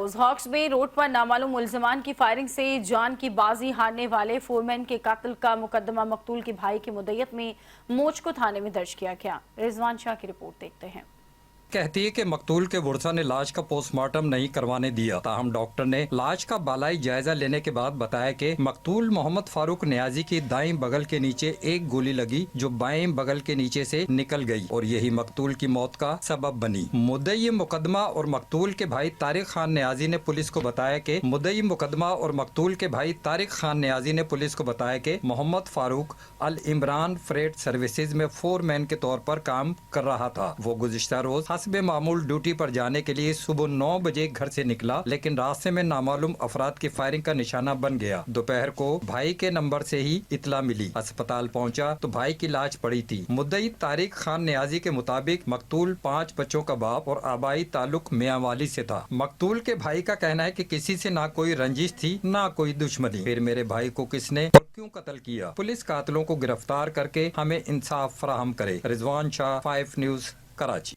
रोज hawks बे road पर नामालूम मुलजमान की firing से जान की बाजी हारने वाले फोरमैन के कातिल का मुकदमा मकतूल के भाई की मुद्दत में मोचको थाने में दर्ज किया गया। रिजवान शाह की रिपोर्ट देखते हैं। कहती है कि मकतूल के वर्षा ने लाश का पोस्टमार्टम नहीं करवाने दिया, ताहम डॉक्टर ने लाश का बालाई जायजा लेने के बाद बताया कि मकतूल मोहम्मद फारूक नियाजी की दाईं बगल के नीचे एक गोली लगी जो बाएं बगल के नीचे से निकल गई और यही मकतूल की मौत का सबब बनी। मुद्दई मुकदमा और मकतूल के भाई तारिक खान नियाजी ने पुलिस को बताया कि मुद्दई मुकदमा और मकतूल के भाई तारिक खान नियाजी ने पुलिस को बताया कि मोहम्मद फारूक अल इमरान फ्रेट सर्विसेज में फोरमैन के तौर पर काम कर रहा था। वो गुज़िश्ता रोज हस्बे मामूल ड्यूटी पर जाने के लिए सुबह 9 बजे घर से निकला, लेकिन रास्ते में नामालूम अफराद की फायरिंग का निशाना बन गया। दोपहर को भाई के नंबर से ही इतला मिली। अस्पताल पहुंचा तो भाई की लाश पड़ी थी। मुद्दई तारिक खान नियाजी के मुताबिक मकतूल 5 बच्चों का बाप और आबाई ताल्लुक मियांवाली से था। मकतूल के भाई का कहना है कि किसी से ना कोई रंजिश थी ना कोई दुश्मनी। फिर मेरे भाई को किसने और क्यों कत्ल किया? पुलिस कातिलों को गिरफ्तार करके हमें इंसाफ फराहम करे। रिजवान शाह, 5 न्यूज़, कराची।